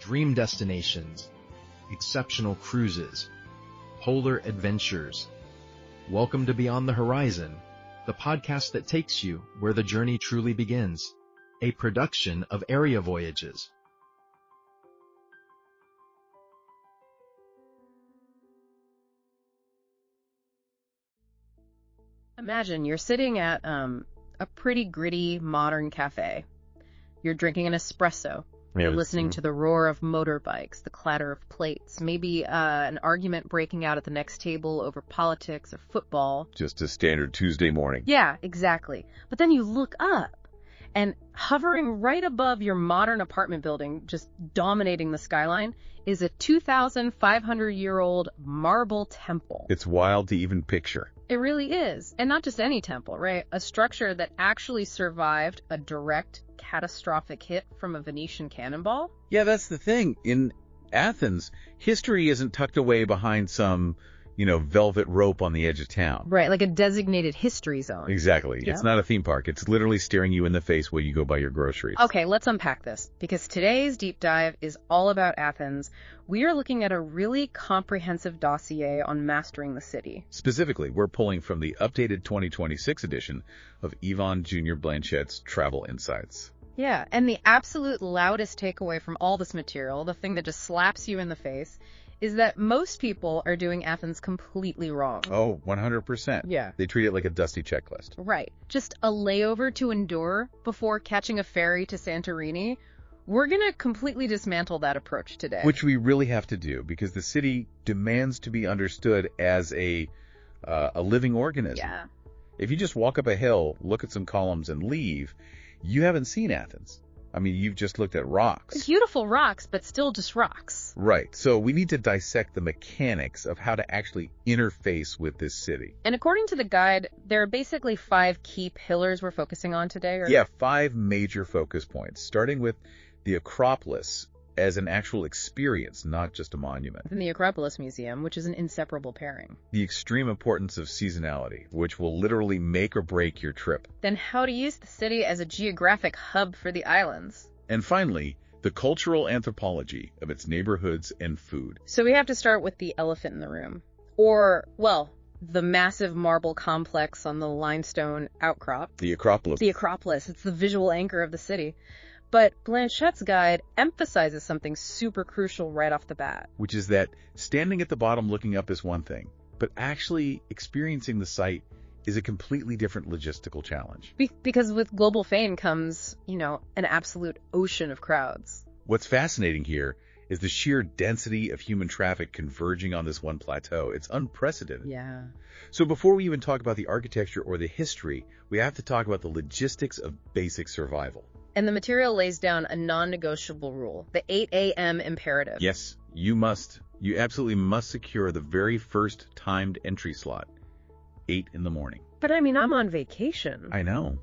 dream destinations, exceptional cruises, polar adventures. Welcome to Beyond the Horizon, the podcast that takes you where the journey truly begins, a production of Area Voyages. Imagine you're sitting at a pretty gritty modern cafe. You're drinking an espresso. You're listening to the roar of motorbikes, the clatter of plates, maybe an argument breaking out at the next table over politics or football. Just a standard Tuesday morning. Yeah, exactly. But then you look up, and hovering right above your modern apartment building, just dominating the skyline, is a 2,500-year-old marble temple. It's wild to even picture. It really is. And not just any temple, right? A structure that actually survived a direct catastrophic hit from a Venetian cannonball. Yeah, that's the thing. In Athens, history isn't tucked away behind some, velvet rope on the edge of town. Right, like a designated history zone. Exactly. Yep. It's not a theme park. It's literally staring you in the face while you go buy your groceries. Okay, let's unpack this, because today's deep dive is all about Athens. We are looking at a really comprehensive dossier on mastering the city. Specifically, we're pulling from the updated 2026 edition of Yvonne Jr. Blanchette's Travel Insights. Yeah, and the absolute loudest takeaway from all this material, the thing that just slaps you in the face, is that most people are doing Athens completely wrong. Oh, 100%. Yeah. They treat it like a dusty checklist. Right. Just a layover to endure before catching a ferry to Santorini. We're going to completely dismantle that approach today. Which we really have to do, because the city demands to be understood as a living organism. Yeah. If you just walk up a hill, look at some columns, and leave, you haven't seen Athens. I mean, you've just looked at rocks. Beautiful rocks, but still just rocks. Right. So we need to dissect the mechanics of how to actually interface with this city. And according to the guide, there are basically 5 key pillars we're focusing on today. Yeah, 5 major focus points, starting with the Acropolis as an actual experience, not just a monument. And the Acropolis Museum, which is an inseparable pairing. The extreme importance of seasonality, which will literally make or break your trip. Then how to use the city as a geographic hub for the islands. And finally, the cultural anthropology of its neighborhoods and food. So we have to start with the elephant in the room. Or, well, the massive marble complex on the limestone outcrop. The Acropolis. The Acropolis. It's the visual anchor of the city. But Blanchette's guide emphasizes something super crucial right off the bat. Which is that standing at the bottom looking up is one thing, but actually experiencing the site is a completely different logistical challenge. Because with global fame comes, an absolute ocean of crowds. What's fascinating here is the sheer density of human traffic converging on this one plateau. It's unprecedented. Yeah. So before we even talk about the architecture or the history, we have to talk about the logistics of basic survival. And the material lays down a non-negotiable rule, the 8 a.m. imperative. Yes, you absolutely must secure the very first timed entry slot, 8 in the morning. But I'm on vacation. I know.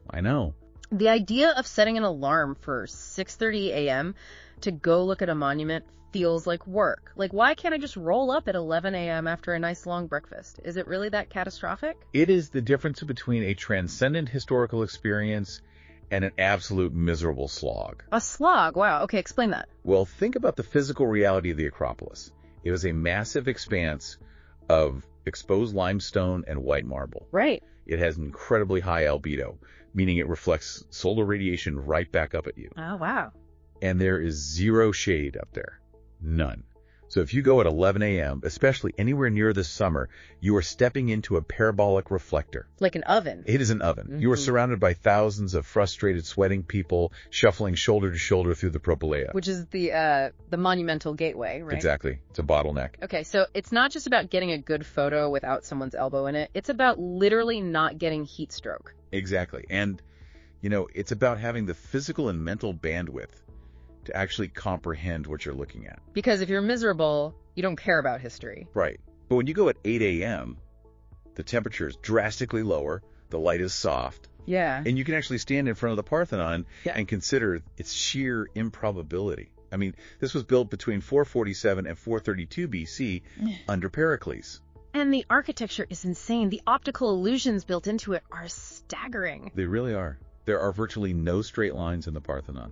The idea of setting an alarm for 6:30 a.m. to go look at a monument feels like work. Like, why can't I just roll up at 11 a.m. after a nice long breakfast? Is it really that catastrophic? It is the difference between a transcendent historical experience and an absolute miserable slog. A slog? Wow. Okay, explain that. Well, think about the physical reality of the Acropolis. It was a massive expanse of exposed limestone and white marble. Right. It has incredibly high albedo, meaning it reflects solar radiation right back up at you. Oh, wow. And there is zero shade up there. None. So if you go at 11 a.m., especially anywhere near this summer, you are stepping into a parabolic reflector. Like an oven. It is an oven. Mm-hmm. You are surrounded by thousands of frustrated, sweating people shuffling shoulder to shoulder through the Propylaea. Which is the monumental gateway, right? Exactly. It's a bottleneck. Okay, so it's not just about getting a good photo without someone's elbow in it. It's about literally not getting heat stroke. Exactly. And, it's about having the physical and mental bandwidth to actually comprehend what you're looking at. Because if you're miserable, you don't care about history. Right. But when you go at 8 a.m., the temperature is drastically lower, the light is soft, Yeah. and you can actually stand in front of the Parthenon and consider its sheer improbability. I mean, this was built between 447 and 432 BC under Pericles. And the architecture is insane. The optical illusions built into it are staggering. They really are. There are virtually no straight lines in the Parthenon.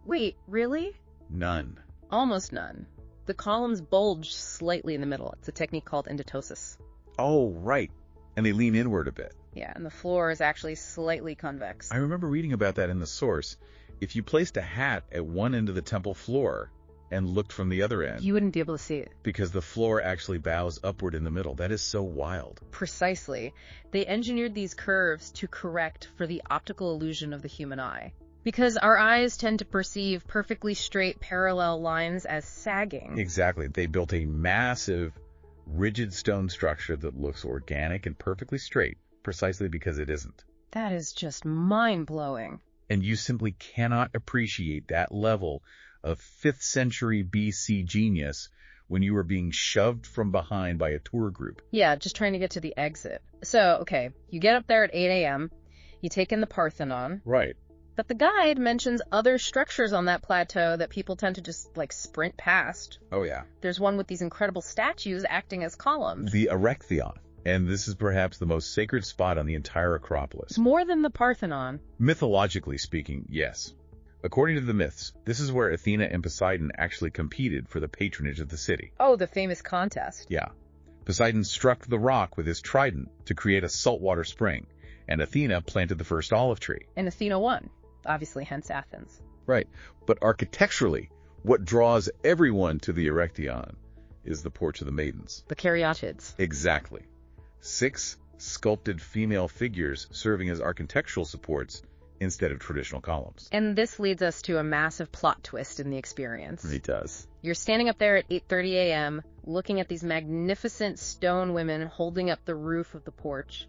Wait, really? None. Almost none. The columns bulge slightly in the middle. It's a technique called endotosis. Oh, right. And they lean inward a bit. Yeah, and the floor is actually slightly convex. I remember reading about that in the source. If you placed a hat at one end of the temple floor and looked from the other end, you wouldn't be able to see it. Because the floor actually bows upward in the middle. That is so wild. Precisely. They engineered these curves to correct for the optical illusion of the human eye. Because our eyes tend to perceive perfectly straight parallel lines as sagging. Exactly. They built a massive, rigid stone structure that looks organic and perfectly straight, precisely because it isn't. That is just mind-blowing. And you simply cannot appreciate that level of 5th century BC genius when you were being shoved from behind by a tour group. Yeah, just trying to get to the exit. So, okay, you get up there at 8 a.m., you take in the Parthenon. Right. But the guide mentions other structures on that plateau that people tend to just, sprint past. Oh, yeah. There's one with these incredible statues acting as columns. The Erechtheion. And this is perhaps the most sacred spot on the entire Acropolis. More than the Parthenon. Mythologically speaking, yes. According to the myths, this is where Athena and Poseidon actually competed for the patronage of the city. Oh, the famous contest. Yeah. Poseidon struck the rock with his trident to create a saltwater spring, and Athena planted the first olive tree. And Athena won. Obviously, hence Athens. Right. But architecturally, what draws everyone to the Erechtheion is the Porch of the Maidens. The Caryatids. Exactly. 6 sculpted female figures serving as architectural supports instead of traditional columns. And this leads us to a massive plot twist in the experience. It does. You're standing up there at 8:30 a.m., looking at these magnificent stone women holding up the roof of the porch.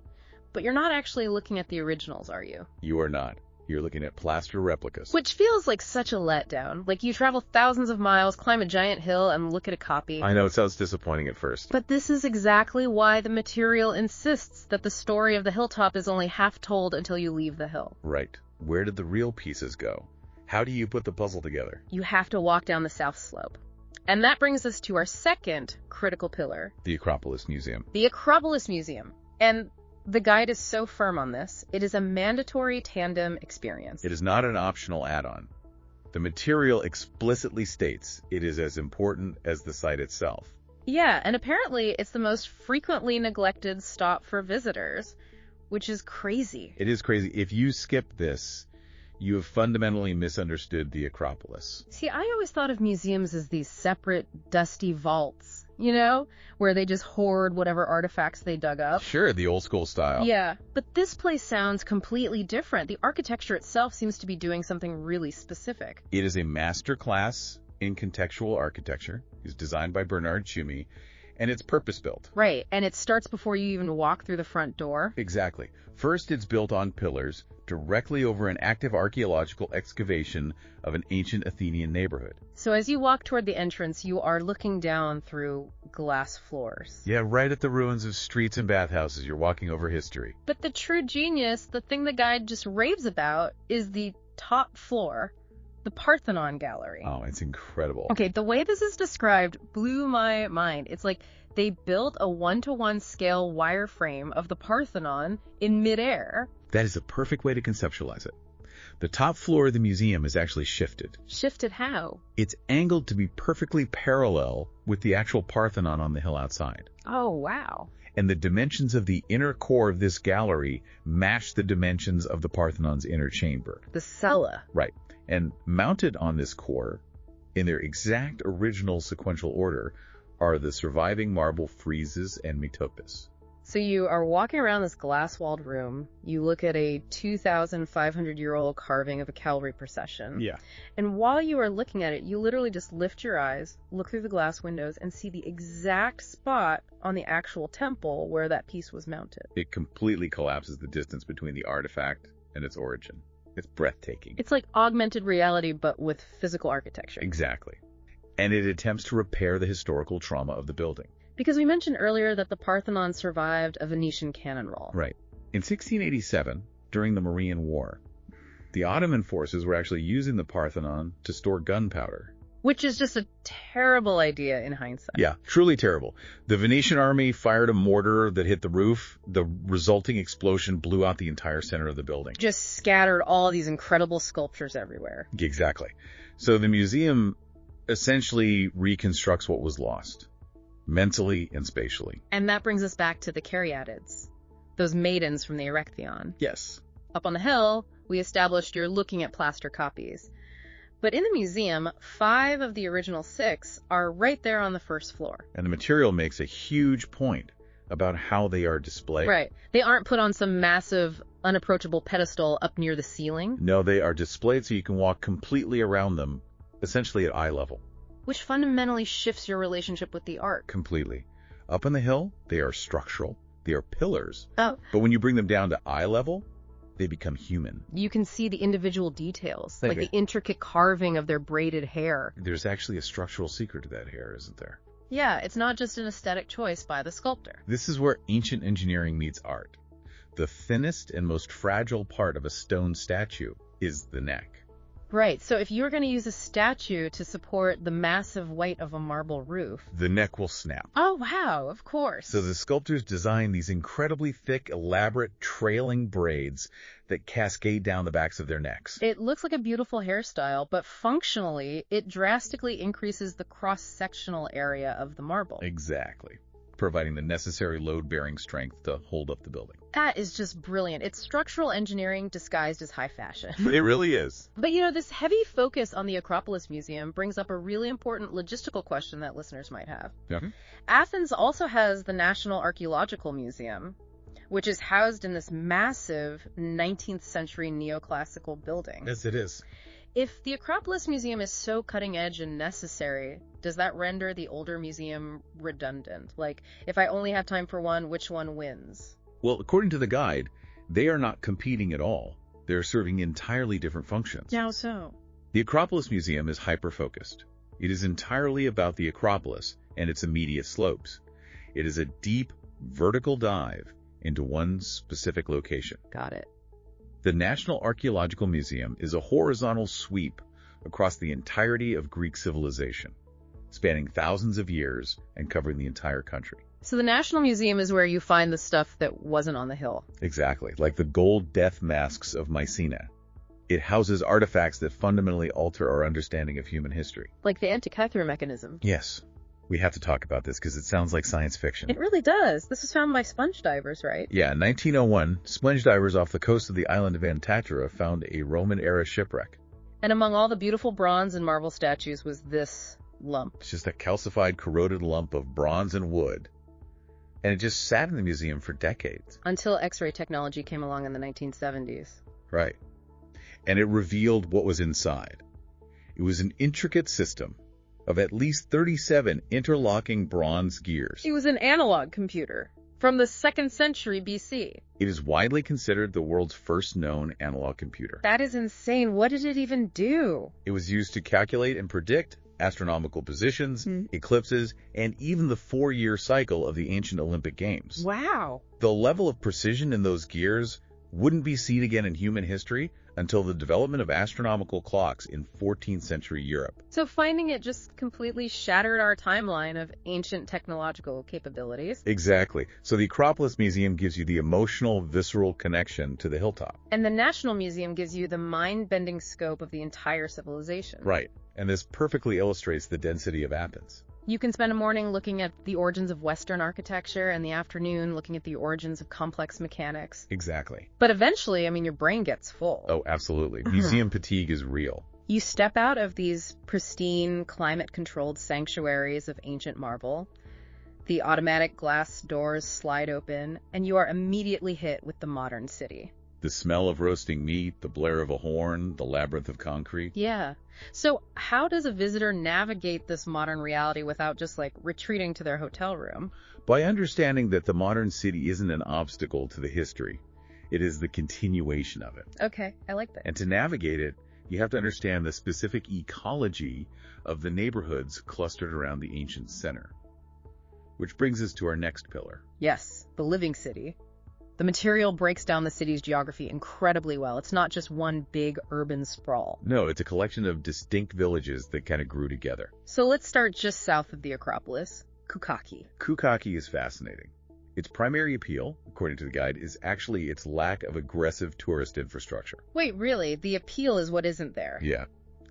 But you're not actually looking at the originals, are you? You are not. You're looking at plaster replicas. Which feels like such a letdown. Like you travel thousands of miles, climb a giant hill, and look at a copy. I know, it sounds disappointing at first. But this is exactly why the material insists that the story of the hilltop is only half told until you leave the hill. Right. Where did the real pieces go? How do you put the puzzle together? You have to walk down the south slope. And that brings us to our second critical pillar. The Acropolis Museum. The Acropolis Museum. And the guide is so firm on this. It is a mandatory tandem experience. It is not an optional add-on. The material explicitly states it is as important as the site itself. Yeah, and apparently it's the most frequently neglected stop for visitors, which is crazy. It is crazy. If you skip this, you have fundamentally misunderstood the Acropolis. See, I always thought of museums as these separate, dusty vaults, you know, where they just hoard whatever artifacts they dug up. Sure, the old school style. Yeah, but this place sounds completely different. The architecture itself seems to be doing something really specific. It is a master class in contextual architecture. It's designed by Bernard Tschumi, and it's purpose-built. Right, and it starts before you even walk through the front door. Exactly. First, it's built on pillars directly over an active archaeological excavation of an ancient Athenian neighborhood. So as you walk toward the entrance, you are looking down through glass floors. Yeah, right at the ruins of streets and bathhouses. You're walking over history. But the true genius, the thing the guide just raves about, is the top floor, the Parthenon Gallery. Oh, it's incredible. Okay, the way this is described blew my mind. It's like they built a 1-to-1 scale wireframe of the Parthenon in midair. That is a perfect way to conceptualize it. The top floor of the museum is actually shifted. Shifted how? It's angled to be perfectly parallel with the actual Parthenon on the hill outside. Oh, wow. And the dimensions of the inner core of this gallery match the dimensions of the Parthenon's inner chamber. The cella. Right. And mounted on this core, in their exact original sequential order, are the surviving marble friezes and metopes. So you are walking around this glass-walled room. You look at a 2,500-year-old carving of a cavalry procession. Yeah. And while you are looking at it, you literally just lift your eyes, look through the glass windows, and see the exact spot on the actual temple where that piece was mounted. It completely collapses the distance between the artifact and its origin. It's breathtaking. It's like augmented reality, but with physical architecture. Exactly. And it attempts to repair the historical trauma of the building. Because we mentioned earlier that the Parthenon survived a Venetian cannon roll. Right. In 1687, during the Marian War, the Ottoman forces were actually using the Parthenon to store gunpowder. Which is just a terrible idea in hindsight. Yeah, truly terrible. The Venetian army fired a mortar that hit the roof. The resulting explosion blew out the entire center of the building. Just scattered all these incredible sculptures everywhere. Exactly. So the museum essentially reconstructs what was lost, mentally and spatially. And that brings us back to the caryatids, those maidens from the Erechtheion. Yes. Up on the hill, we established you're looking at plaster copies. But in the museum, 5 of the original 6 are right there on the first floor. And the material makes a huge point about how they are displayed. Right. They aren't put on some massive, unapproachable pedestal up near the ceiling. No, they are displayed so you can walk completely around them, essentially at eye level. Which fundamentally shifts your relationship with the art. Completely. Up on the hill, they are structural. They are pillars. Oh. But when you bring them down to eye level, they become human. You can see the individual details, like the intricate carving of their braided hair. There's actually a structural secret to that hair, isn't there? Yeah, it's not just an aesthetic choice by the sculptor. This is where ancient engineering meets art. The thinnest and most fragile part of a stone statue is the neck. Right, so if you're going to use a statue to support the massive weight of a marble roof, the neck will snap. Oh, wow, of course. So the sculptors designed these incredibly thick, elaborate, trailing braids that cascade down the backs of their necks. It looks like a beautiful hairstyle, but functionally, it drastically increases the cross-sectional area of the marble. Exactly. Providing the necessary load-bearing strength to hold up the building. That is just brilliant. It's structural engineering disguised as high fashion. It really is. But this heavy focus on the Acropolis Museum brings up a really important logistical question that listeners might have. Yeah. Athens also has the National Archaeological Museum, which is housed in this massive 19th century neoclassical building. Yes, it is. If the Acropolis Museum is so cutting edge and necessary, does that render the older museum redundant? Like, if I only have time for one, which one wins? Well, according to the guide, they are not competing at all. They're serving entirely different functions. How so? The Acropolis Museum is hyper-focused. It is entirely about the Acropolis and its immediate slopes. It is a deep, vertical dive into one specific location. Got it. The National Archaeological Museum is a horizontal sweep across the entirety of Greek civilization, spanning thousands of years and covering the entire country. So the National Museum is where you find the stuff that wasn't on the hill. Exactly, like the gold death masks of Mycenae. It houses artifacts that fundamentally alter our understanding of human history. Like the Antikythera mechanism. Yes. We have to talk about this because it sounds like science fiction. It really does. This was found by sponge divers, right? Yeah, in 1901, sponge divers off the coast of the island of Antatyra found a Roman-era shipwreck. And among all the beautiful bronze and marble statues was this lump. It's just a calcified, corroded lump of bronze and wood. And it just sat in the museum for decades. Until X-ray technology came along in the 1970s. Right. And it revealed what was inside. It was an intricate system of at least 37 interlocking bronze gears. It was an analog computer from the 2nd century BC. It is widely considered the world's first known analog computer. That is insane. What did it even do? It was used to calculate and predict astronomical positions, eclipses, and even the 4-year cycle of the ancient Olympic Games. Wow. The level of precision in those gears wouldn't be seen again in human history until the development of astronomical clocks in 14th century Europe. So finding it just completely shattered our timeline of ancient technological capabilities. Exactly. So the Acropolis Museum gives you the emotional, visceral connection to the hilltop. And the National Museum gives you the mind-bending scope of the entire civilization. Right. And this perfectly illustrates the density of Athens. You can spend a morning looking at the origins of Western architecture and the afternoon looking at the origins of complex mechanics. Exactly. But eventually, your brain gets full. Oh, absolutely. Museum fatigue is real. You step out of these pristine, climate-controlled sanctuaries of ancient marble. The automatic glass doors slide open, and you are immediately hit with the modern city. The smell of roasting meat, the blare of a horn, the labyrinth of concrete. Yeah. So how does a visitor navigate this modern reality without just retreating to their hotel room? By understanding that the modern city isn't an obstacle to the history. It is the continuation of it. Okay, I like that. And to navigate it, you have to understand the specific ecology of the neighborhoods clustered around the ancient center. Which brings us to our next pillar. Yes, the living city. The material breaks down the city's geography incredibly well. It's not just one big urban sprawl. No, it's a collection of distinct villages that kind of grew together. So let's start just south of the Acropolis, Kukaki. Kukaki is fascinating. Its primary appeal, according to the guide, is actually its lack of aggressive tourist infrastructure. Wait, really? The appeal is what isn't there? Yeah.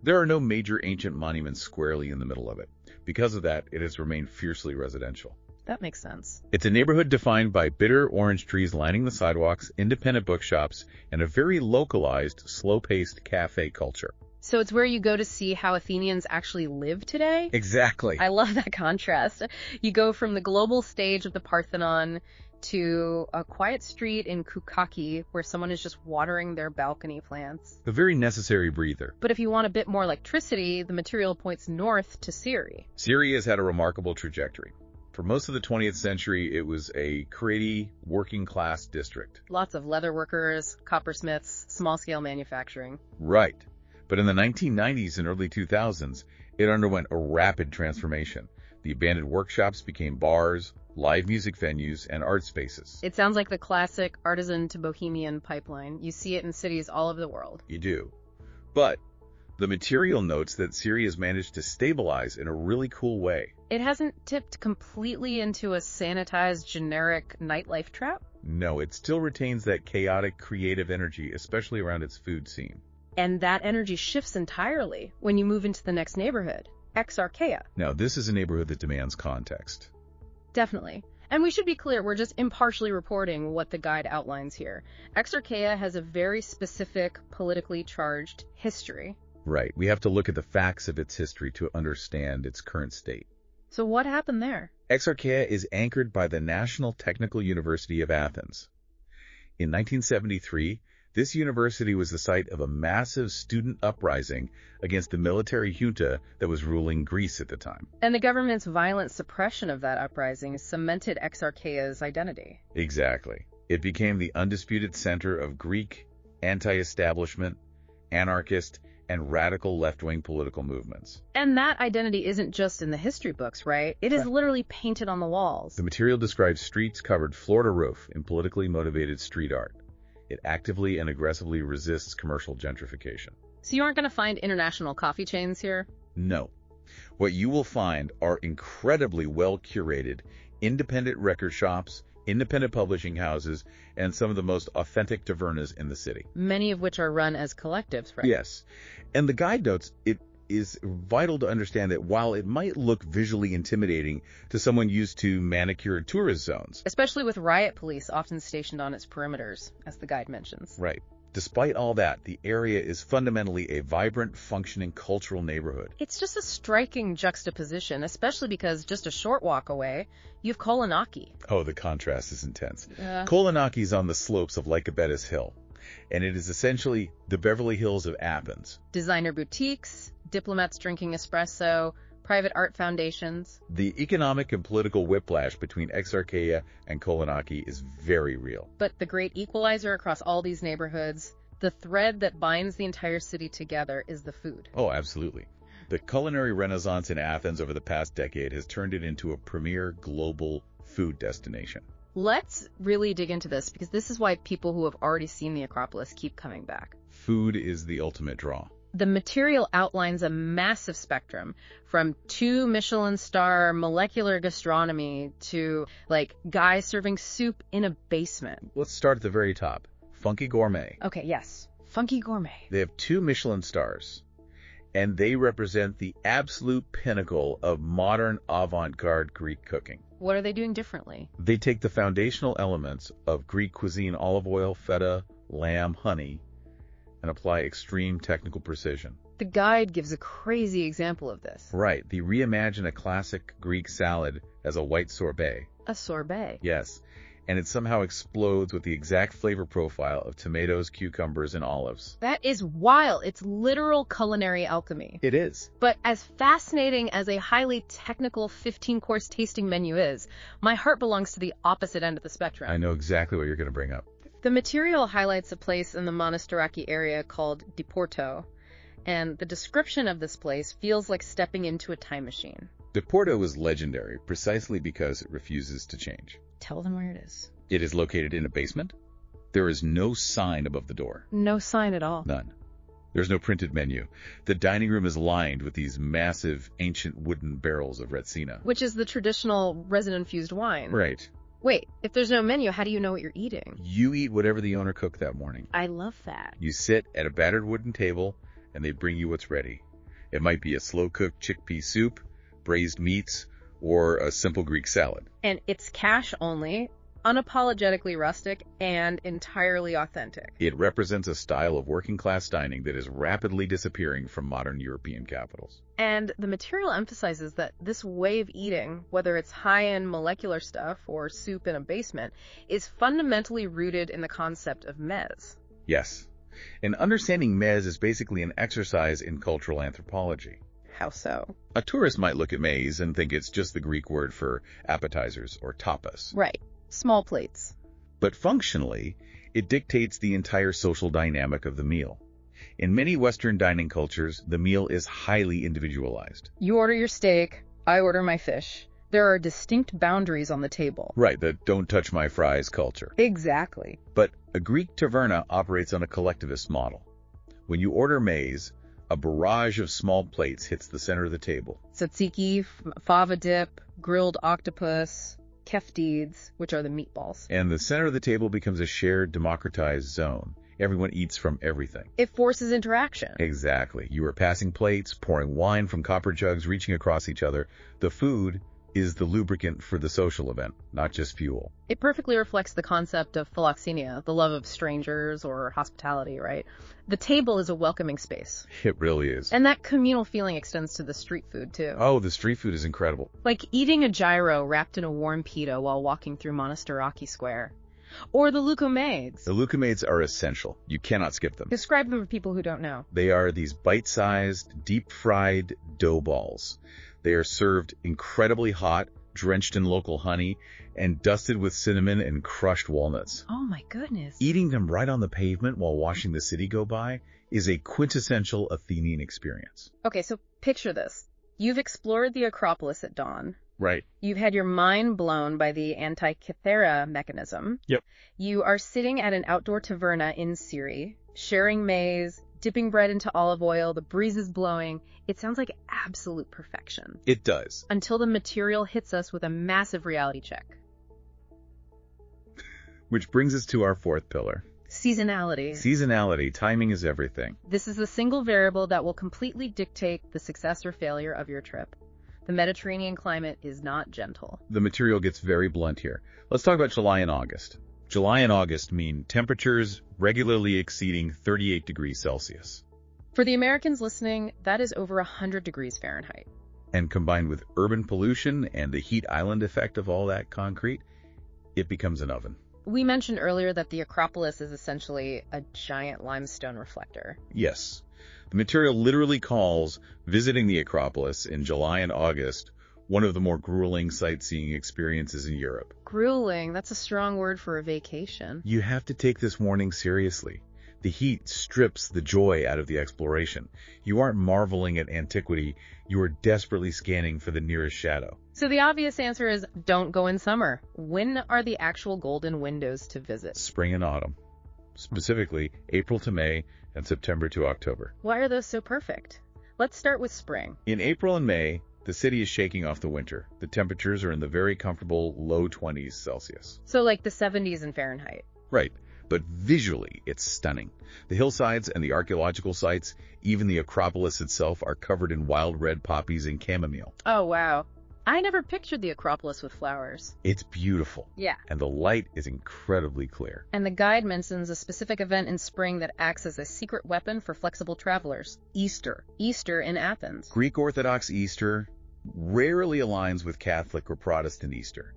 There are no major ancient monuments squarely in the middle of it. Because of that, it has remained fiercely residential. That makes sense. It's a neighborhood defined by bitter orange trees lining the sidewalks, independent bookshops, and a very localized, slow-paced cafe culture. So it's where you go to see how Athenians actually live today? Exactly. I love that contrast. You go from the global stage of the Parthenon to a quiet street in Koukaki where someone is just watering their balcony plants. A very necessary breather. But if you want a bit more electricity, the material points north to Syria. Syria has had a remarkable trajectory. For most of the 20th century, it was a gritty, working-class district. Lots of leather workers, coppersmiths, small-scale manufacturing. Right. But in the 1990s and early 2000s, it underwent a rapid transformation. The abandoned workshops became bars, live music venues, and art spaces. It sounds like the classic artisan to bohemian pipeline. You see it in cities all over the world. You do. But the material notes that Syria has managed to stabilize in a really cool way. It hasn't tipped completely into a sanitized, generic nightlife trap? No, it still retains that chaotic, creative energy, especially around its food scene. And that energy shifts entirely when you move into the next neighborhood, Exarchaea. Now, this is a neighborhood that demands context. Definitely. And we should be clear, we're just impartially reporting what the guide outlines here. Exarchaea has a very specific, politically charged history. Right. We have to look at the facts of its history to understand its current state. So what happened there? Exarchaea is anchored by the National Technical University of Athens. In 1973, this university was the site of a massive student uprising against the military junta that was ruling Greece at the time. And the government's violent suppression of that uprising cemented Exarchaea's identity. Exactly. It became the undisputed center of Greek anti-establishment, anarchist, and radical left-wing political movements. And that identity isn't just in the history books, right? It is literally painted on the walls. The material describes streets covered floor to roof in politically motivated street art. It actively and aggressively resists commercial gentrification. So you aren't going to find international coffee chains here? No. What you will find are incredibly well-curated, independent record shops, independent publishing houses, and some of the most authentic tavernas in the city. Many of which are run as collectives, right? Yes. And the guide notes, it is vital to understand that while it might look visually intimidating to someone used to manicured tourist zones, especially with riot police often stationed on its perimeters, as the guide mentions. Right. Despite all that, the area is fundamentally a vibrant, functioning cultural neighborhood. It's just a striking juxtaposition, especially because just a short walk away, you have Kolonaki. Oh, the contrast is intense. Kolonaki is on the slopes of Lycabettus Hill, and it is essentially the Beverly Hills of Athens. Designer boutiques, diplomats drinking espresso, private art foundations. The economic and political whiplash between Exarchaea and Kolonaki is very real. But the great equalizer across all these neighborhoods, the thread that binds the entire city together, is the food. Oh, absolutely. The culinary renaissance in Athens over the past decade has turned it into a premier global food destination. Let's really dig into this, because this is why people who have already seen the Acropolis keep coming back. Food is the ultimate draw. The material outlines a massive spectrum, from 2 Michelin star molecular gastronomy to, guys serving soup in a basement. Let's start at the very top. Funky Gourmet. Okay, yes. Funky Gourmet. They have 2 Michelin stars, and they represent the absolute pinnacle of modern avant-garde Greek cooking. What are they doing differently? They take the foundational elements of Greek cuisine, olive oil, feta, lamb, honey, and apply extreme technical precision. The guide gives a crazy example of this. Right. They reimagine a classic Greek salad as a white sorbet. A sorbet? Yes. And it somehow explodes with the exact flavor profile of tomatoes, cucumbers, and olives. That is wild. It's literal culinary alchemy. It is. But as fascinating as a highly technical 15-course tasting menu is, my heart belongs to the opposite end of the spectrum. I know exactly what you're going to bring up. The material highlights a place in the Monastiraki area called Diporto, and the description of this place feels like stepping into a time machine. Diporto is legendary precisely because it refuses to change. Tell them where it is. It is located in a basement. There is no sign above the door. No sign at all. None. There's no printed menu. The dining room is lined with these massive ancient wooden barrels of Retsina. Which is the traditional resin-infused wine. Right. Wait, if there's no menu, how do you know what you're eating? You eat whatever the owner cooked that morning. I love that. You sit at a battered wooden table, and they bring you what's ready. It might be a slow-cooked chickpea soup, braised meats, or a simple Greek salad. And it's cash only, unapologetically rustic, and entirely authentic. It represents a style of working-class dining that is rapidly disappearing from modern European capitals. And the material emphasizes that this way of eating, whether it's high-end molecular stuff or soup in a basement, is fundamentally rooted in the concept of meze. Yes. And understanding meze is basically an exercise in cultural anthropology. How so? A tourist might look at meze and think it's just the Greek word for appetizers or tapas. Right. Small plates. But functionally, it dictates the entire social dynamic of the meal. In many Western dining cultures, the meal is highly individualized. You order your steak, I order my fish. There are distinct boundaries on the table. Right, the don't touch my fries culture. Exactly. But a Greek taverna operates on a collectivist model. When you order meze, a barrage of small plates hits the center of the table. Tzatziki, fava dip, grilled octopus, keftides, which are the meatballs. And the center of the table becomes a shared, democratized zone. Everyone eats from everything. It forces interaction. Exactly. You are passing plates, pouring wine from copper jugs, reaching across each other. The food is the lubricant for the social event, not just fuel. It perfectly reflects the concept of philoxenia, the love of strangers or hospitality, right? The table is a welcoming space. It really is. And that communal feeling extends to the street food, too. Oh, the street food is incredible. Like eating a gyro wrapped in a warm pita while walking through Monastiraki Square. Or the loukoumades. The loukoumades are essential. You cannot skip them. Describe them for people who don't know. They are these bite-sized, deep-fried dough balls. They are served incredibly hot, drenched in local honey, and dusted with cinnamon and crushed walnuts. Oh my goodness. Eating them right on the pavement while watching the city go by is a quintessential Athenian experience. Okay, so picture this. You've explored the Acropolis at dawn. Right. You've had your mind blown by the Antikythera mechanism. Yep. You are sitting at an outdoor taverna in Syri, sharing maize, dipping bread into olive oil, the breeze is blowing. It sounds like absolute perfection. It does. Until the material hits us with a massive reality check. Which brings us to our fourth pillar. Seasonality. Seasonality. Timing is everything. This is the single variable that will completely dictate the success or failure of your trip. The Mediterranean climate is not gentle. The material gets very blunt here. Let's talk about July and August. July and August mean temperatures regularly exceeding 38 degrees Celsius. For the Americans listening, that is over 100 degrees Fahrenheit. And combined with urban pollution and the heat island effect of all that concrete, it becomes an oven. We mentioned earlier that the Acropolis is essentially a giant limestone reflector. Yes. The material literally calls visiting the Acropolis in July and August one of the more grueling sightseeing experiences in Europe. Grueling? That's a strong word for a vacation. You have to take this warning seriously. The heat strips the joy out of the exploration. You aren't marveling at antiquity, you are desperately scanning for the nearest shadow. So the obvious answer is don't go in summer. When are the actual golden windows to visit? Spring and autumn. Specifically, April to May and September to October. Why are those so perfect? Let's start with spring. In April and May, the city is shaking off the winter. The temperatures are in the very comfortable low 20s Celsius. So like the 70s in Fahrenheit. Right. But visually, it's stunning. The hillsides and the archaeological sites, even the Acropolis itself, are covered in wild red poppies and chamomile. Oh, wow. I never pictured the Acropolis with flowers. It's beautiful. Yeah. And the light is incredibly clear. And the guide mentions a specific event in spring that acts as a secret weapon for flexible travelers. Easter. Easter in Athens. Greek Orthodox Easter rarely aligns with Catholic or Protestant Easter,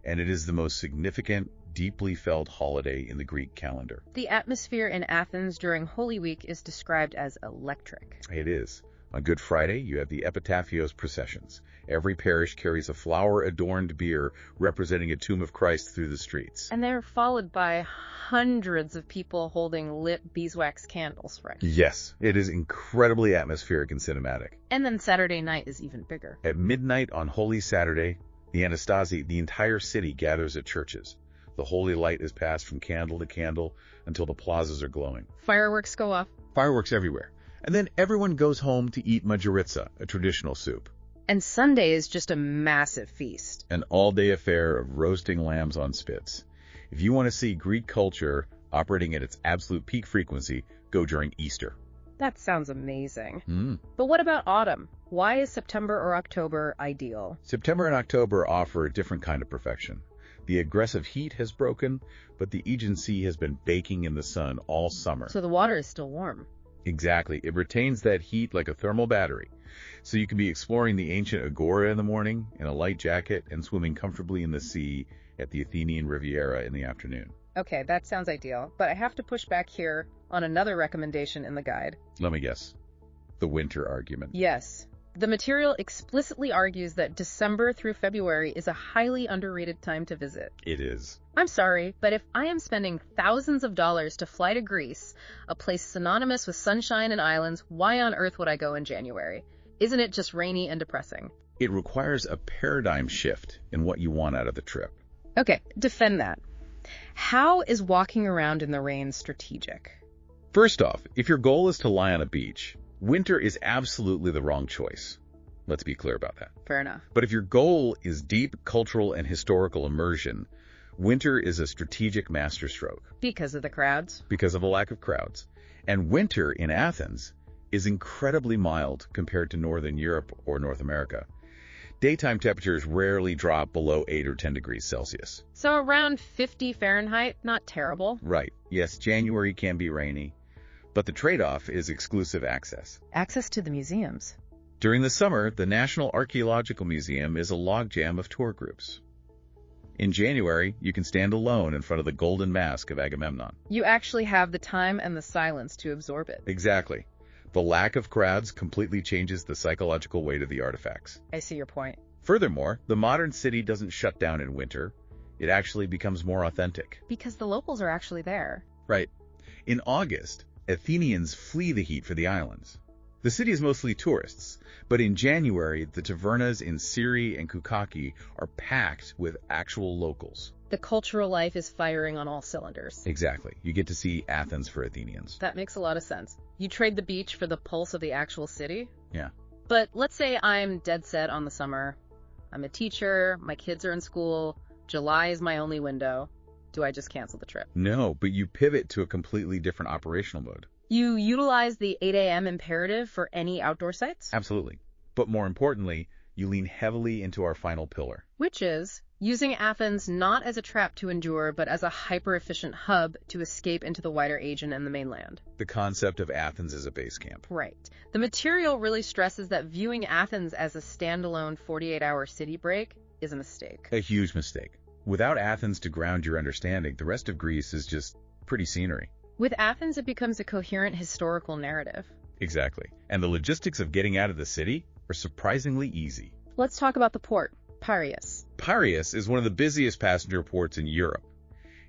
and it is the most significant, deeply felt holiday in the Greek calendar. The atmosphere in Athens during Holy Week is described as electric. It is. On Good Friday, you have the Epitaphios processions. Every parish carries a flower-adorned bier representing a tomb of Christ through the streets. And they're followed by hundreds of people holding lit beeswax candles, right? Yes, it is incredibly atmospheric and cinematic. And then Saturday night is even bigger. At midnight on Holy Saturday, the Anastasi, the entire city gathers at churches. The holy light is passed from candle to candle until the plazas are glowing. Fireworks go off. Fireworks everywhere. And then everyone goes home to eat majoritza, a traditional soup. And Sunday is just a massive feast. An all-day affair of roasting lambs on spits. If you want to see Greek culture operating at its absolute peak frequency, go during Easter. That sounds amazing. But what about autumn? Why is September or October ideal? September and October offer a different kind of perfection. The aggressive heat has broken, but the Aegean Sea has been baking in the sun all summer. So the water is still warm. Exactly. It retains that heat like a thermal battery. So you can be exploring the ancient Agora in the morning in a light jacket and swimming comfortably in the sea at the Athenian Riviera in the afternoon. Okay, that sounds ideal, but I have to push back here on another recommendation in the guide. Let me guess. The winter argument. Yes. The material explicitly argues that December through February is a highly underrated time to visit. It is. I'm sorry, but if I am spending thousands of dollars to fly to Greece, a place synonymous with sunshine and islands, why on earth would I go in January? Isn't it just rainy and depressing? It requires a paradigm shift in what you want out of the trip. Okay, defend that. How is walking around in the rain strategic? First off, if your goal is to lie on a beach, winter is absolutely the wrong choice. Let's be clear about that. Fair enough. But if your goal is deep cultural and historical immersion, winter is a strategic masterstroke. Because of the crowds? Because of a lack of crowds. And winter in Athens is incredibly mild compared to Northern Europe or North America. Daytime temperatures rarely drop below 8 or 10 degrees Celsius. So around 50 Fahrenheit, not terrible. Right. Yes, January can be rainy, but the trade-off is exclusive access. Access to the museums. During the summer, the National Archaeological Museum is a logjam of tour groups. In January, you can stand alone in front of the golden mask of Agamemnon. You actually have the time and the silence to absorb it. Exactly. The lack of crowds completely changes the psychological weight of the artifacts. I see your point. Furthermore, the modern city doesn't shut down in winter. It actually becomes more authentic. Because the locals are actually there. Right. In August, Athenians flee the heat for the islands. The city is mostly tourists, but in January, the tavernas in Syri and Kukaki are packed with actual locals. The cultural life is firing on all cylinders. Exactly. You get to see Athens for Athenians. That makes a lot of sense. You trade the beach for the pulse of the actual city? Yeah. But let's say I'm dead set on the summer. I'm a teacher, my kids are in school, July is my only window. Do I just cancel the trip? No, but you pivot to a completely different operational mode. You utilize the 8 a.m. imperative for any outdoor sites? Absolutely. But more importantly, you lean heavily into our final pillar. Which is using Athens not as a trap to endure, but as a hyper-efficient hub to escape into the wider Aegean and the mainland. The concept of Athens as a base camp. Right. The material really stresses that viewing Athens as a standalone 48-hour city break is a mistake. A huge mistake. Without Athens to ground your understanding, the rest of Greece is just pretty scenery. With Athens, it becomes a coherent historical narrative. Exactly. And the logistics of getting out of the city are surprisingly easy. Let's talk about the port, Piraeus. Piraeus is one of the busiest passenger ports in Europe.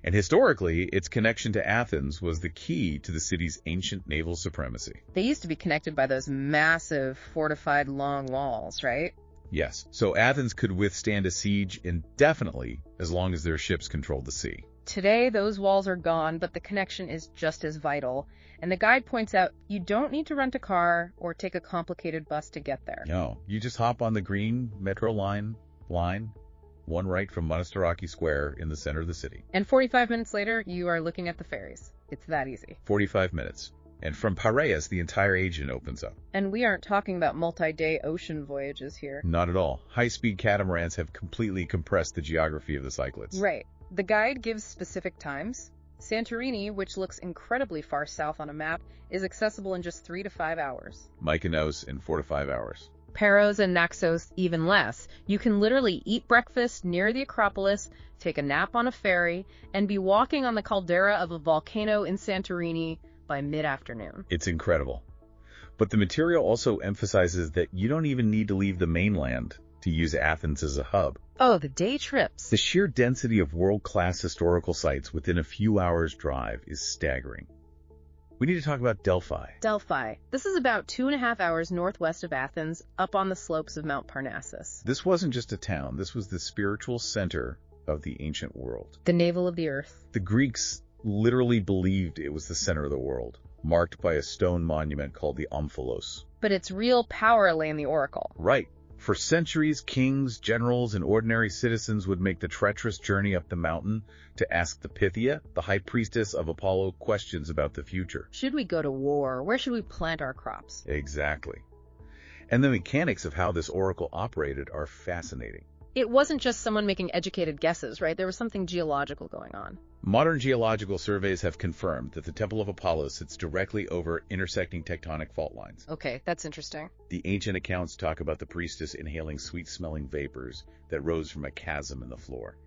And historically, its connection to Athens was the key to the city's ancient naval supremacy. They used to be connected by those massive, fortified long walls, right? Yes. So Athens could withstand a siege indefinitely as long as their ships controlled the sea. Today, those walls are gone, but the connection is just as vital. And the guide points out you don't need to rent a car or take a complicated bus to get there. No, you just hop on the green metro line, one right from Monastiraki Square in the center of the city. And 45 minutes later, you are looking at the ferries. It's that easy. 45 minutes. And from Piraeus, the entire Aegean opens up. And we aren't talking about multi-day ocean voyages here. Not at all. High-speed catamarans have completely compressed the geography of the cyclades. Right. The guide gives specific times. Santorini, which looks incredibly far south on a map, is accessible in just 3 to 5 hours. Mykonos in 4 to 5 hours. Paros and Naxos even less. You can literally eat breakfast near the Acropolis, take a nap on a ferry, and be walking on the caldera of a volcano in Santorini by mid-afternoon. It's incredible. But the material also emphasizes that you don't even need to leave the mainland to use Athens as a hub. Oh, the day trips. The sheer density of world-class historical sites within a few hours' drive is staggering. We need to talk about Delphi. Delphi. This is about 2.5 hours northwest of Athens, up on the slopes of Mount Parnassus. This wasn't just a town. This was the spiritual center of the ancient world. The navel of the earth. The Greeks literally believed it was the center of the world, marked by a stone monument called the Omphalos. But its real power lay in the oracle. Right. For centuries, kings, generals, and ordinary citizens would make the treacherous journey up the mountain to ask the Pythia, the high priestess of Apollo, questions about the future. Should we go to war? Where should we plant our crops? Exactly. And the mechanics of how this oracle operated are fascinating. It wasn't just someone making educated guesses, right? There was something geological going on. Modern geological surveys have confirmed that the Temple of Apollo sits directly over intersecting tectonic fault lines. Okay, that's interesting. The ancient accounts talk about the priestess inhaling sweet-smelling vapors that rose from a chasm in the floor,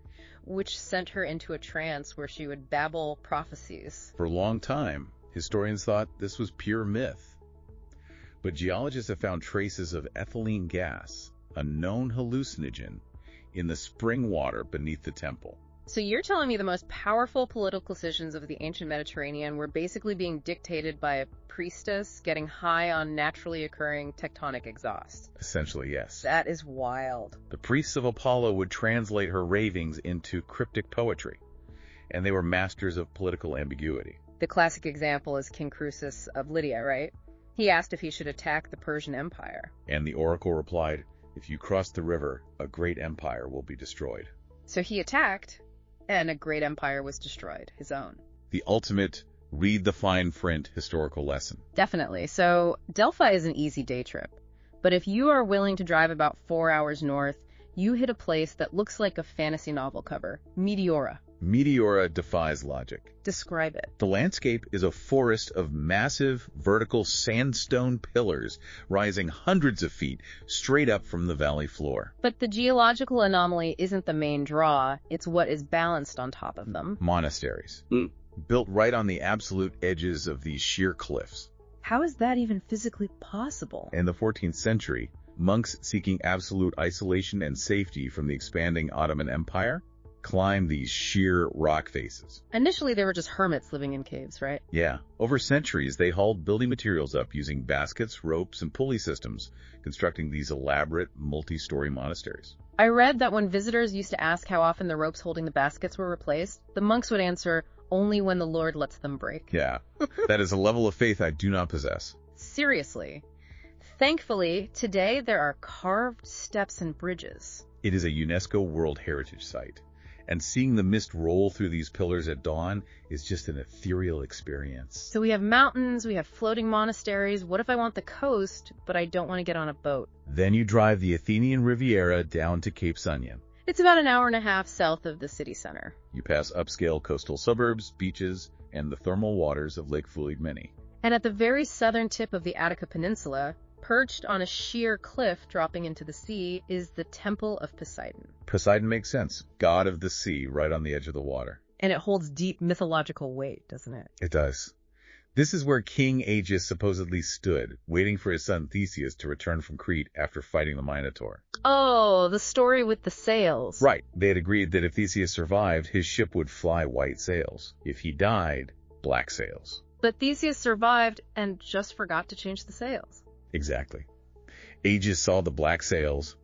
which sent her into a trance where she would babble prophecies. For a long time, historians thought this was pure myth. But geologists have found traces of ethylene gas, a known hallucinogen, in the spring water beneath the temple. So you're telling me the most powerful political decisions of the ancient Mediterranean were basically being dictated by a priestess getting high on naturally occurring tectonic exhaust? Essentially, yes. That is wild. The priests of Apollo would translate her ravings into cryptic poetry, and they were masters of political ambiguity. The classic example is King Croesus of Lydia, right? He asked if he should attack the Persian Empire. And the oracle replied, "If you cross the river, a great empire will be destroyed." So he attacked, and a great empire was destroyed, his own. The ultimate read the fine print historical lesson. Definitely. So Delphi is an easy day trip. But if you are willing to drive about 4 hours north, you hit a place that looks like a fantasy novel cover, Meteora. Meteora defies logic. Describe it. The landscape is a forest of massive vertical sandstone pillars rising hundreds of feet straight up from the valley floor. But the geological anomaly isn't the main draw, it's what is balanced on top of them. Monasteries. Built right on the absolute edges of these sheer cliffs. How is that even physically possible? In the 14th century, monks seeking absolute isolation and safety from the expanding Ottoman Empire climbed these sheer rock faces. Initially, they were just hermits living in caves, right? Yeah. Over centuries, they hauled building materials up using baskets, ropes, and pulley systems, constructing these elaborate, multi-story monasteries. I read that when visitors used to ask how often the ropes holding the baskets were replaced, the monks would answer, only when the Lord lets them break. Yeah. That is a level of faith I do not possess. Seriously. Thankfully, today there are carved steps and bridges. It is a UNESCO World Heritage Site. And seeing the mist roll through these pillars at dawn is just an ethereal experience. So we have mountains, we have floating monasteries. What if I want the coast, but I don't want to get on a boat? Then you drive the Athenian Riviera down to Cape Sounion. It's about an hour and a half south of the city center. You pass upscale coastal suburbs, beaches, and the thermal waters of Lake Fuligmeni. And at the very southern tip of the Attica Peninsula, perched on a sheer cliff dropping into the sea, is the Temple of Poseidon. Poseidon makes sense. God of the sea, right on the edge of the water. And it holds deep mythological weight, doesn't it? It does. This is where King Aegeus supposedly stood, waiting for his son Theseus to return from Crete after fighting the Minotaur. Oh, the story with the sails. Right. They had agreed that if Theseus survived, his ship would fly white sails. If he died, black sails. But Theseus survived and just forgot to change the sails. Exactly. Aegeus saw the black sails,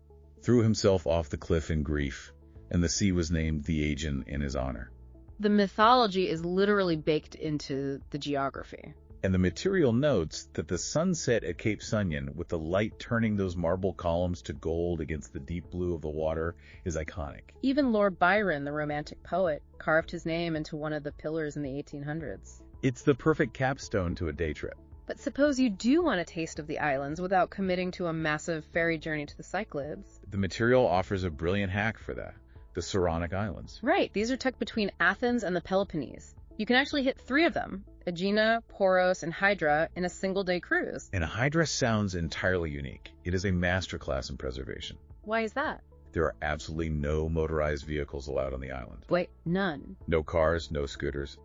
threw himself off the cliff in grief, and the sea was named the Aegean in his honor. The mythology is literally baked into the geography. And the material notes that the sunset at Cape Sounion, with the light turning those marble columns to gold against the deep blue of the water, is iconic. Even Lord Byron, the Romantic poet, carved his name into one of the pillars in the 1800s. It's the perfect capstone to a day trip. But suppose you do want a taste of the islands without committing to a massive ferry journey to the Cyclades. The material offers a brilliant hack for that. The Saronic Islands. Right, these are tucked between Athens and the Peloponnese. You can actually hit 3 of them, Aegina, Poros, and Hydra, in a single-day cruise. And Hydra sounds entirely unique. It is a masterclass in preservation. Why is that? There are absolutely no motorized vehicles allowed on the island. Wait, none? No cars, no scooters.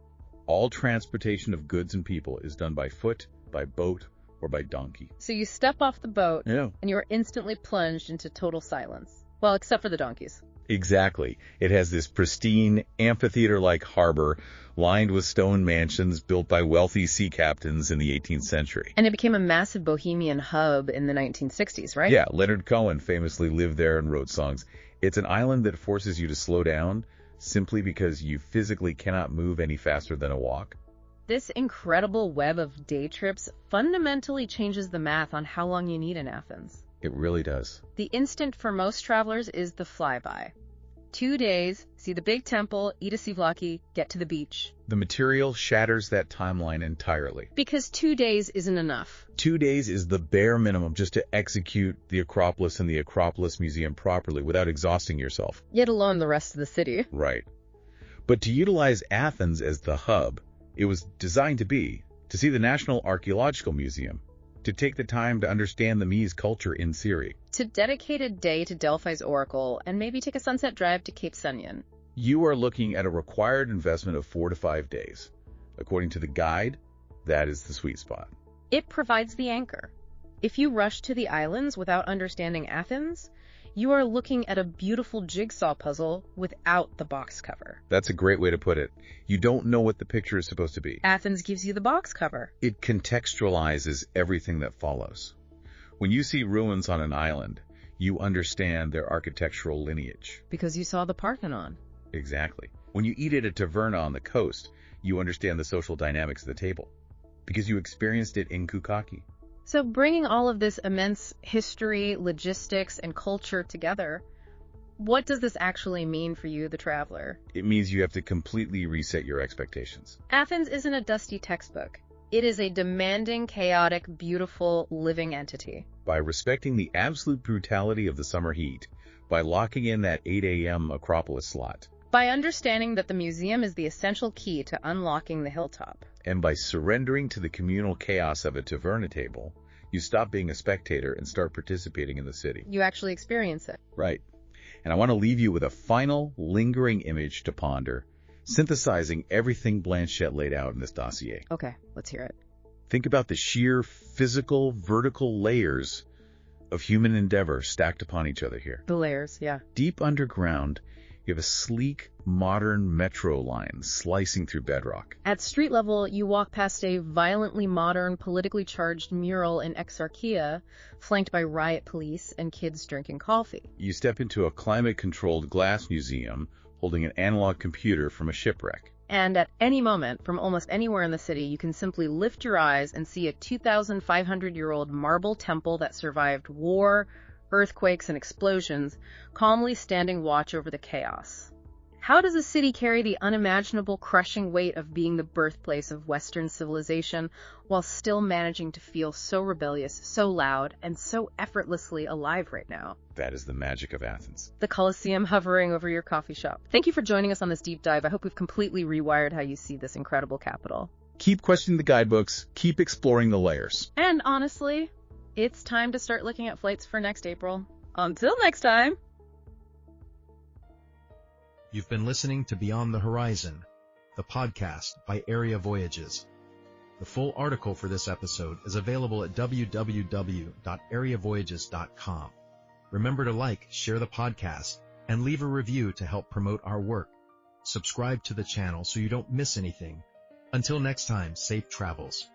All transportation of goods and people is done by foot, by boat, or by donkey. So you step off the boat, Yeah. and you are instantly plunged into total silence. Well, except for the donkeys. Exactly. It has this pristine, amphitheater-like harbor lined with stone mansions built by wealthy sea captains in the 18th century. And it became a massive bohemian hub in the 1960s, right? Yeah, Leonard Cohen famously lived there and wrote songs. It's an island that forces you to slow down simply because you physically cannot move any faster than a walk. This incredible web of day trips fundamentally changes the math on how long you need in Athens. It really does. The instant for most travelers is the flyby. 2 days, see the big temple, eat a souvlaki, get to the beach. The material shatters that timeline entirely. Because 2 days isn't enough. 2 days is the bare minimum just to execute the Acropolis and the Acropolis Museum properly without exhausting yourself. Yet alone the rest of the city. Right. But to utilize Athens as the hub, it was designed to see the National Archaeological Museum, to take the time to understand the Mies culture in Syria, to dedicate a day to Delphi's oracle, and maybe take a sunset drive to Cape Sounion. You are looking at a required investment of 4 to 5 days. According to the guide, that is the sweet spot. It provides the anchor. If you rush to the islands without understanding Athens, you are looking at a beautiful jigsaw puzzle without the box cover. That's a great way to put it. You don't know what the picture is supposed to be. Athens gives you the box cover. It contextualizes everything that follows. When you see ruins on an island, you understand their architectural lineage. Because you saw the Parthenon. Exactly. When you eat at a taverna on the coast, you understand the social dynamics of the table. Because you experienced it in Kukaki. So bringing all of this immense history, logistics, and culture together, what does this actually mean for you, the traveler? It means you have to completely reset your expectations. Athens isn't a dusty textbook. It is a demanding, chaotic, beautiful, living entity. By respecting the absolute brutality of the summer heat, by locking in that 8 a.m. Acropolis slot, by understanding that the museum is the essential key to unlocking the hilltop, and by surrendering to the communal chaos of a taverna table, you stop being a spectator and start participating in the city. You actually experience it. Right. And I want to leave you with a final, lingering image to ponder, synthesizing everything Blanchette laid out in this dossier. Okay, let's hear it. Think about the sheer physical, vertical layers of human endeavor stacked upon each other here. The layers, yeah. Deep underground, you have a sleek, modern metro line slicing through bedrock. At street level, you walk past a violently modern, politically charged mural in Exarchia, flanked by riot police and kids drinking coffee. You step into a climate-controlled glass museum holding an analog computer from a shipwreck. And at any moment, from almost anywhere in the city, you can simply lift your eyes and see a 2,500-year-old marble temple that survived war, earthquakes, and explosions, calmly standing watch over the chaos. How does a city carry the unimaginable, crushing weight of being the birthplace of Western civilization while still managing to feel so rebellious, so loud, and so effortlessly alive right now? That is the magic of Athens. The Colosseum hovering over your coffee shop. Thank you for joining us on this deep dive. I hope we've completely rewired how you see this incredible capital. Keep questioning the guidebooks. Keep exploring the layers. And honestly, it's time to start looking at flights for next April. Until next time! You've been listening to Beyond the Horizon, the podcast by Area Voyages. The full article for this episode is available at www.areavoyages.com. Remember to like, share the podcast, and leave a review to help promote our work. Subscribe to the channel so you don't miss anything. Until next time, safe travels.